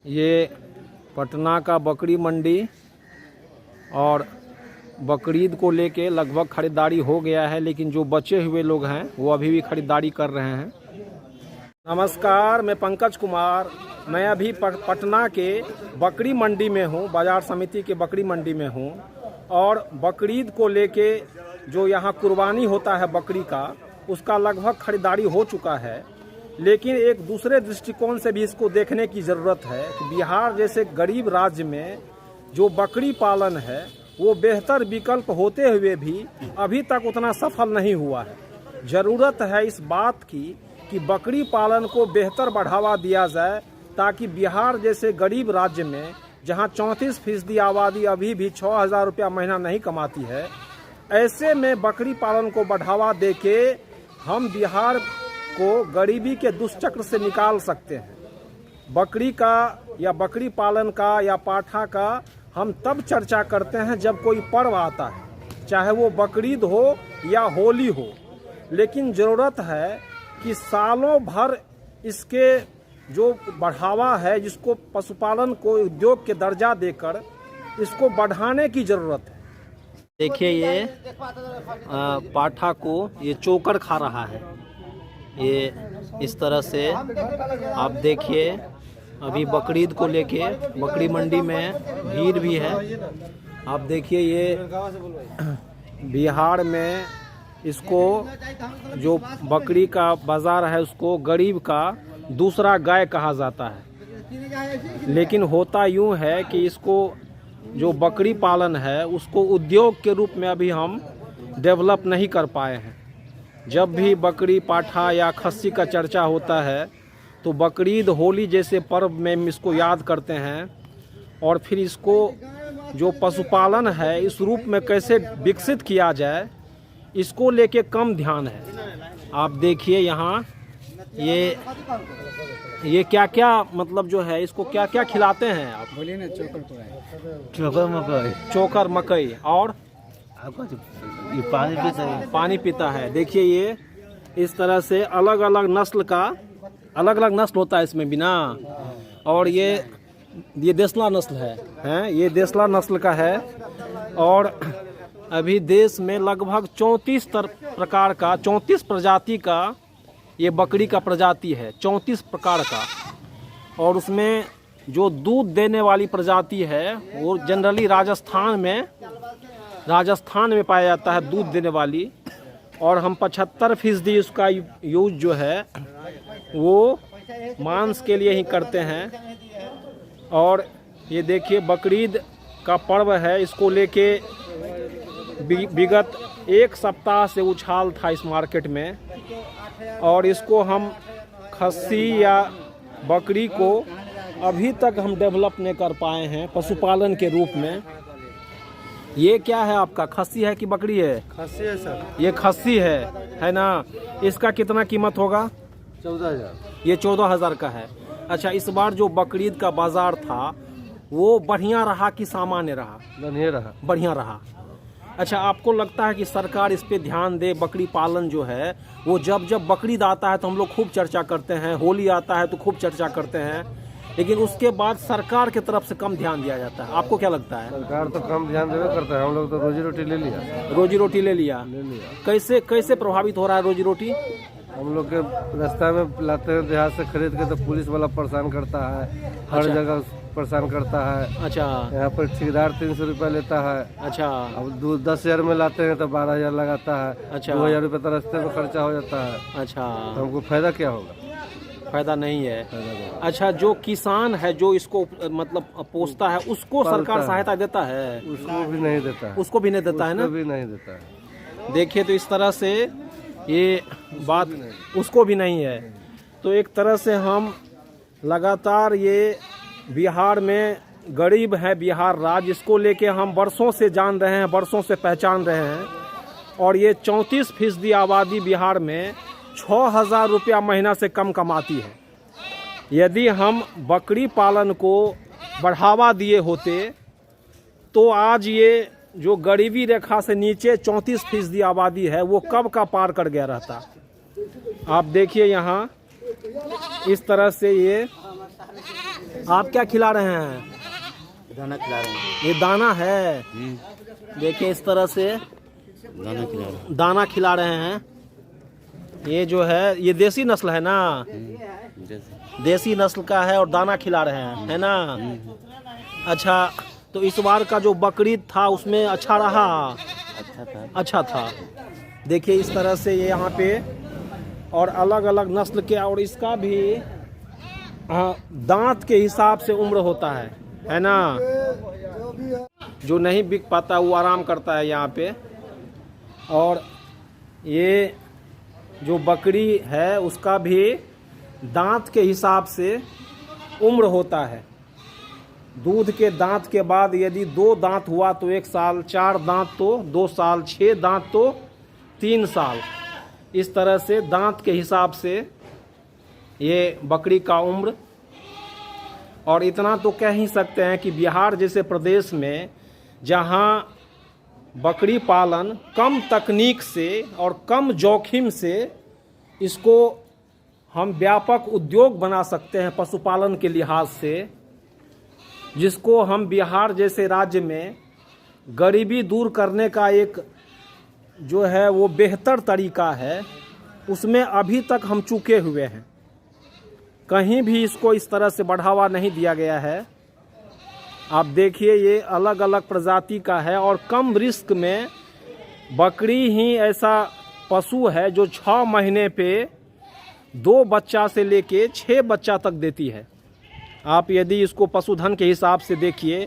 ये पटना का बकरी मंडी और बकरीद को लेके लगभग खरीदारी हो गया है, लेकिन जो बचे हुए लोग हैं वो अभी भी खरीदारी कर रहे हैं। नमस्कार, मैं पंकज कुमार। मैं अभी पटना के बकरी मंडी में हूँ, बाजार समिति के बकरी मंडी में हूँ। और बकरीद को लेके जो यहाँ कुर्बानी होता है बकरी का, उसका लगभग खरीदारी हो चुका है। लेकिन एक दूसरे दृष्टिकोण से भी इसको देखने की ज़रूरत है कि बिहार जैसे गरीब राज्य में जो बकरी पालन है वो बेहतर विकल्प होते हुए भी अभी तक उतना सफल नहीं हुआ है। ज़रूरत है इस बात की कि बकरी पालन को बेहतर बढ़ावा दिया जाए, ताकि बिहार जैसे गरीब राज्य में जहां 34% आबादी अभी भी 6,000 रुपया महीना नहीं कमाती है, ऐसे में बकरी पालन को बढ़ावा देके हम बिहार को गरीबी के दुष्चक्र से निकाल सकते हैं। बकरी का या बकरी पालन का या पाठा का हम तब चर्चा करते हैं जब कोई पर्व आता है, चाहे वो बकरीद हो या होली हो। लेकिन ज़रूरत है कि सालों भर इसके जो बढ़ावा है, जिसको पशुपालन को उद्योग के दर्जा देकर इसको बढ़ाने की ज़रूरत है। देखिए ये पाठा को ये चोकर खा रहा है। ये इस तरह से आप देखिए, अभी बकरीद को लेके बकरी मंडी में भीड़ भी है। आप देखिए ये बिहार में इसको जो बकरी का बाज़ार है उसको गरीब का दूसरा गाय कहा जाता है। लेकिन होता यूँ है कि इसको जो बकरी पालन है उसको उद्योग के रूप में अभी हम डेवलप नहीं कर पाए हैं। जब भी बकरी पाठा या खस्सी का चर्चा होता है तो बकरीद होली जैसे पर्व में इसको याद करते हैं, और फिर इसको जो पशुपालन है इस रूप में कैसे विकसित किया जाए, इसको लेके कम ध्यान है। आप देखिए यहाँ ये क्या क्या मतलब जो है, इसको क्या क्या खिलाते हैं आप? बोलिए ना। चोकर मकई और ये पानी पीता है। देखिए ये इस तरह से अलग अलग नस्ल होता है इसमें बिना। और ये देसला नस्ल है, ये देसला नस्ल का है। और अभी देश में लगभग 34 प्रजाति का ये बकरी का प्रजाति है, 34 प्रकार का। और उसमें जो दूध देने वाली प्रजाति है वो जनरली राजस्थान में पाया जाता है, दूध देने वाली। और हम 75% उसका यूज जो है वो मांस के लिए ही करते हैं। और ये देखिए बकरीद का पर्व है, इसको लेके विगत एक सप्ताह से उछाल था इस मार्केट में। और इसको हम खस्सी या बकरी को अभी तक हम डेवलप नहीं कर पाए हैं पशुपालन के रूप में। ये क्या है आपका, खस्सी है कि बकरी है? खस्सी है सर। ये खस्सी है ना? इसका कितना कीमत होगा? 14,000। ये 14,000 का है। अच्छा, इस बार जो बकरीद का बाजार था वो बढ़िया रहा कि सामान्य रहा? बढ़िया रहा। अच्छा, आपको लगता है कि सरकार इस पे ध्यान दे? बकरी पालन जो है वो जब बकरीद आता है तो हम लोग खूब चर्चा करते हैं, होली आता है तो खूब चर्चा करते हैं, लेकिन उसके बाद सरकार की तरफ से कम ध्यान दिया जाता है। आपको क्या लगता है? सरकार तो कम ध्यान देवे करता है, हम लोग तो रोजी रोटी ले लिया। कैसे प्रभावित हो रहा है रोजी रोटी? हम लोग के रास्ता में लाते हैं देहात से खरीद के, तो पुलिस वाला परेशान करता है, हर जगह परेशान करता है। अच्छा, यहाँ पर ठेकेदार 300 रुपया लेता है। अच्छा, अब 10,000 में लाते हैं तो 12,000 लगाता है। अच्छा, 2,000 रुपये तो रास्ते में खर्चा हो जाता है। अच्छा, तो हमको फायदा क्या होगा? फायदा नहीं है। अच्छा, जो किसान है जो इसको मतलब पोसता है उसको सरकार सहायता देता है? उसको भी नहीं देता है। उसको भी नहीं देता है ना? भी नहीं देता है। देखिए, तो इस तरह से ये बात उसको भी नहीं है। तो एक तरह से हम लगातार ये बिहार में गरीब है बिहार राज्य, इसको लेके हम वर्षों से जान रहे हैं, वर्षों से पहचान रहे हैं। और ये 34% आबादी बिहार में 6,000 रुपया महीना से कम कमाती है। यदि हम बकरी पालन को बढ़ावा दिए होते तो आज ये जो गरीबी रेखा से नीचे 34% आबादी है वो कब का पार कर गया रहता। आप देखिए यहाँ इस तरह से ये आप क्या खिला रहे हैं? दाना खिला रहे हैं। ये दाना है, देखिए इस तरह से दाना खिला रहे हैं। दाना खिला रहे हैं। ये जो है ये देसी नस्ल है ना, जैसे देसी नस्ल का है और दाना खिला रहे हैं, है ना? अच्छा, तो इस बार का जो बकरीद था उसमें अच्छा रहा? अच्छा था। अच्छा था। देखिए इस तरह से ये यहाँ पे और अलग अलग नस्ल के, और इसका भी दांत के हिसाब से उम्र होता है ना? जो नहीं बिक पाता वो आराम करता है यहाँ पे। और ये जो बकरी है उसका भी दांत के हिसाब से उम्र होता है। दूध के दांत के बाद यदि 2 दांत हुआ तो 1 साल, 4 दांत तो 2 साल, 6 दांत तो 3 साल। इस तरह से दांत के हिसाब से ये बकरी का उम्र। और इतना तो कह ही सकते हैं कि बिहार जैसे प्रदेश में जहां बकरी पालन कम तकनीक से और कम जोखिम से इसको हम व्यापक उद्योग बना सकते हैं पशुपालन के लिहाज से, जिसको हम बिहार जैसे राज्य में गरीबी दूर करने का एक जो है वो बेहतर तरीका है, उसमें अभी तक हम चूके हुए हैं। कहीं भी इसको इस तरह से बढ़ावा नहीं दिया गया है। आप देखिए ये अलग अलग प्रजाति का है और कम रिस्क में बकरी ही ऐसा पशु है जो 6 महीने पे 2 बच्चा से लेके 6 बच्चा तक देती है। आप यदि इसको पशुधन के हिसाब से देखिए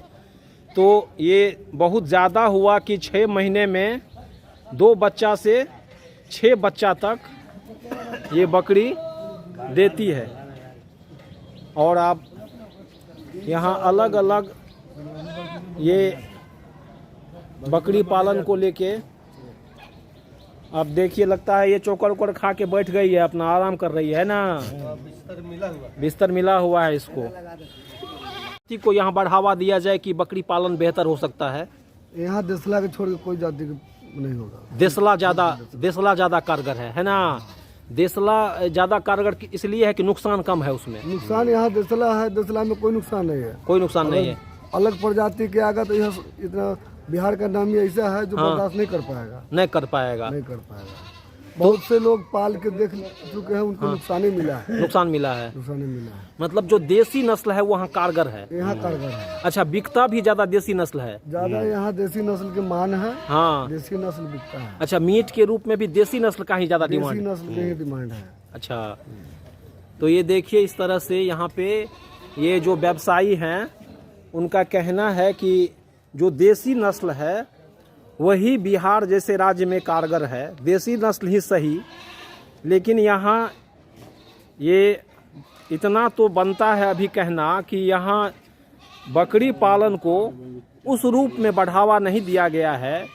तो ये बहुत ज़्यादा हुआ कि 6 महीने में 2 बच्चा से 6 बच्चा तक ये बकरी देती है। और आप यहाँ अलग अलग ये बकरी पालन को लेके आप देखिए, लगता है ये चोकर उकर खा के बैठ गई है, अपना आराम कर रही है ना? बिस्तर मिला हुआ है इसको। को यहाँ बढ़ावा दिया जाए कि बकरी पालन बेहतर हो सकता है। यहाँ देसला के छोड़ के कोई जाति नहीं होगा। देसला ज़्यादा कारगर है ना? देसला ज़्यादा कारगर इसलिए है कि नुकसान कम है उसमें। नुकसान यहाँ देसला है, देसला में कोई नुकसान नहीं है। कोई नुकसान नहीं है। अलग प्रजाति के आगे तो यह इतना बिहार का नाम ही ऐसा है जो बर्दाश्त नहीं कर पाएगा। नहीं कर पाएगा। बहुत से लोग पाल के देख चुके हैं, उनको नुकसान ही मिला है। नुकसान मिला है। मतलब जो देसी नस्ल है वो यहाँ कारगर है। यहाँ कारगर है। अच्छा, बिकता भी ज्यादा देसी नस्ल है। ज्यादा यहाँ देसी नस्ल की मान है। हाँ, देसी नस्ल बिकता है। अच्छा, मीट के रूप में भी देसी नस्ल का ही ज्यादा डिमांड। देसी नस्ल की ही डिमांड है। अच्छा, तो ये देखिए इस तरह से यहाँ पे ये जो व्यवसायी हैं उनका कहना है कि जो देसी नस्ल है वही बिहार जैसे राज्य में कारगर है। देसी नस्ल ही सही, लेकिन यहाँ ये इतना तो बनता है अभी कहना कि यहाँ बकरी पालन को उस रूप में बढ़ावा नहीं दिया गया है।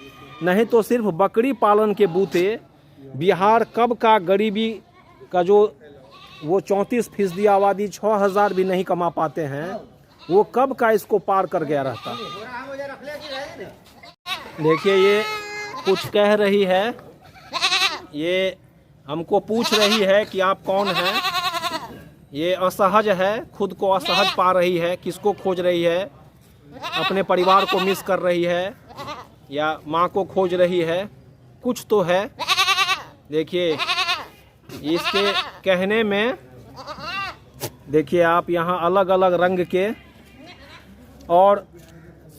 नहीं तो सिर्फ बकरी पालन के बूते बिहार कब का गरीबी का जो वो 34% आबादी 6,000 भी नहीं कमा पाते हैं, वो कब का इसको पार कर गया रहता। देखिए ये कुछ कह रही है, ये हमको पूछ रही है कि आप कौन हैं। ये असहज है, खुद को असहज पा रही है। किसको खोज रही है? अपने परिवार को मिस कर रही है या माँ को खोज रही है, कुछ तो है। देखिए इसके कहने में देखिए आप यहाँ अलग अलग रंग के। और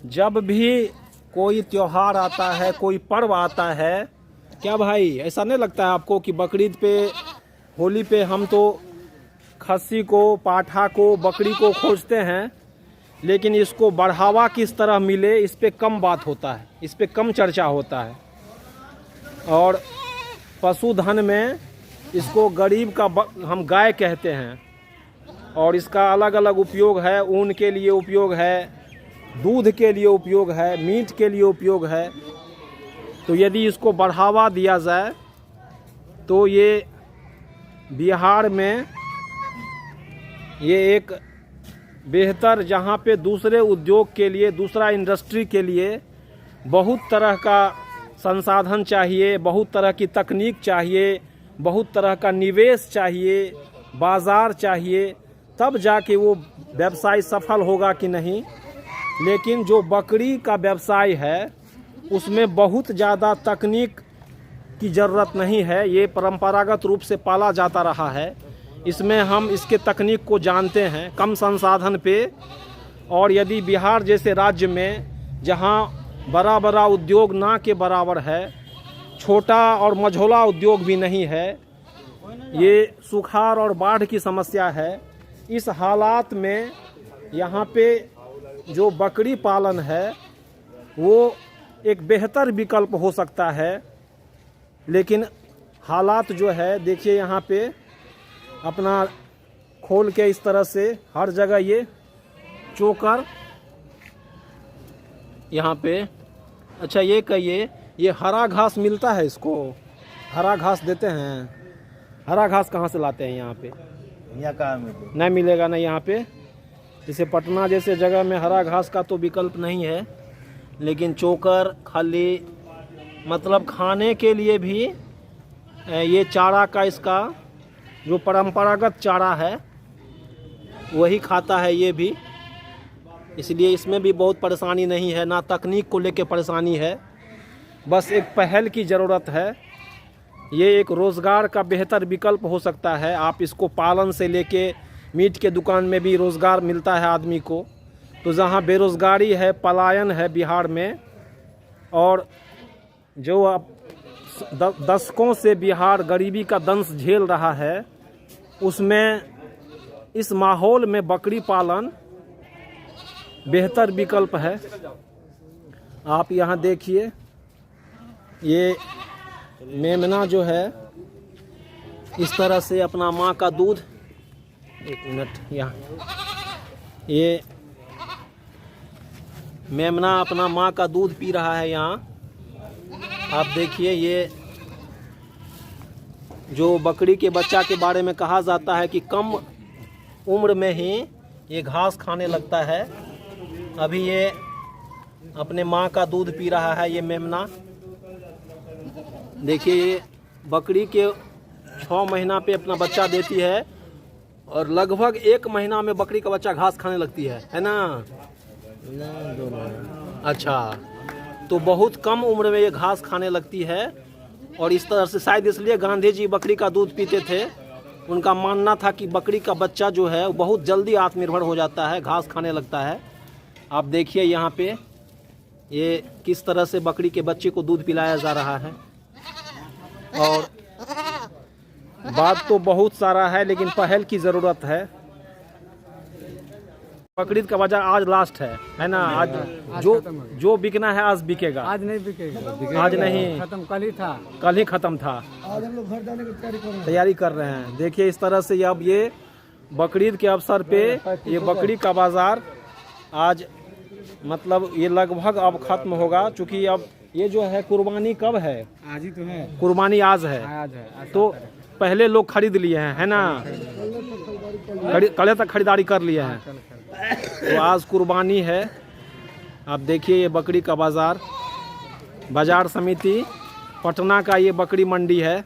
जब भी कोई त्योहार आता है, कोई पर्व आता है, क्या भाई ऐसा नहीं लगता है आपको कि बकरीद पे, होली पे हम तो खस्सी को, पाठा को, बकरी को खोजते हैं, लेकिन इसको बढ़ावा किस तरह मिले इस पे कम बात होता है, इस पे कम चर्चा होता है। और पशुधन में इसको गरीब का हम गाय कहते हैं और इसका अलग अलग उपयोग है। ऊन के लिए उपयोग है, दूध के लिए उपयोग है, मीट के लिए उपयोग है। तो यदि इसको बढ़ावा दिया जाए तो ये बिहार में ये एक बेहतर, जहाँ पे दूसरे उद्योग के लिए, दूसरा इंडस्ट्री के लिए बहुत तरह का संसाधन चाहिए, बहुत तरह की तकनीक चाहिए, बहुत तरह का निवेश चाहिए, बाज़ार चाहिए, तब जाके वो व्यवसाय सफल होगा कि नहीं। लेकिन जो बकरी का व्यवसाय है उसमें बहुत ज़्यादा तकनीक की ज़रूरत नहीं है। ये परंपरागत रूप से पाला जाता रहा है। इसमें हम इसके तकनीक को जानते हैं कम संसाधन पे। और यदि बिहार जैसे राज्य में जहाँ बड़ा बड़ा उद्योग ना के बराबर है, छोटा और मझोला उद्योग भी नहीं है, ये सुखाड़ और बाढ़ की समस्या है। इस हालात में यहाँ पे जो बकरी पालन है वो एक बेहतर विकल्प हो सकता है। लेकिन हालात जो है देखिए, यहाँ पे अपना खोल के इस तरह से हर जगह ये चोकर यहाँ पे। अच्छा ये कहिए, ये हरा घास मिलता है इसको? हरा घास देते हैं? हरा घास कहाँ से लाते हैं यहाँ पे? यहाँ कहाँ मिले? नहीं मिलेगा ना यहाँ पे। जैसे पटना जैसे जगह में हरा घास का तो विकल्प नहीं है, लेकिन चोकर खाली मतलब खाने के लिए भी ये चारा का, इसका जो परंपरागत चारा है वही खाता है ये भी। इसलिए इसमें भी बहुत परेशानी नहीं है, ना तकनीक को लेके परेशानी है। बस एक पहल की ज़रूरत है। ये एक रोज़गार का बेहतर विकल्प हो सकता है। आप इसको पालन से लेके मीट के दुकान में भी रोज़गार मिलता है आदमी को। तो जहाँ बेरोज़गारी है, पलायन है बिहार में, और जो अब दशकों से बिहार गरीबी का दंश झेल रहा है, उसमें इस माहौल में बकरी पालन बेहतर विकल्प है। आप यहाँ देखिए, ये मेमना जो है इस तरह से अपना माँ का दूध, एक मिनट, यहाँ ये मेमना अपना माँ का दूध पी रहा है। यहाँ आप देखिए, ये जो बकरी के बच्चा के बारे में कहा जाता है कि कम उम्र में ही ये घास खाने लगता है। अभी ये अपने माँ का दूध पी रहा है, ये मेमना। देखिए, ये बकरी के 6 महीना पे अपना बच्चा देती है और लगभग 1 महीना में बकरी का बच्चा घास खाने लगती है ना? अच्छा, तो बहुत कम उम्र में ये घास खाने लगती है। और इस तरह से शायद इसलिए गांधी जी बकरी का दूध पीते थे। उनका मानना था कि बकरी का बच्चा जो है वो बहुत जल्दी आत्मनिर्भर हो जाता है, घास खाने लगता है। आप देखिए यहाँ पे ये किस तरह से बकरी के बच्चे को दूध पिलाया जा रहा है। और बात तो बहुत सारा है, लेकिन पहल की ज़रूरत है। बकरीद का बाजार आज लास्ट है ना? आज जो बिकना है आज बिकेगा। आज नहीं बिकेगा, आज नहीं, खत्म कल ही था। कल ही ख़त्म था। आज हम लोग घर जाने की तैयारी कर रहे हैं। देखिए इस तरह से अब ये बकरीद के अवसर पे ये बकरी का बाज़ार आज मतलब ये लगभग अब ख़त्म होगा। चूँकि अब ये जो है कुर्बानी कब है? आज ही तो है कुर्बानी, आज है। आज तो पहले लोग खरीद लिए हैं, है ना? कल तक खरीदारी कर लिए हैं, तो आज कुर्बानी है। आप देखिए, ये बकरी का बाज़ार, बाजार समिति पटना का ये बकरी मंडी है।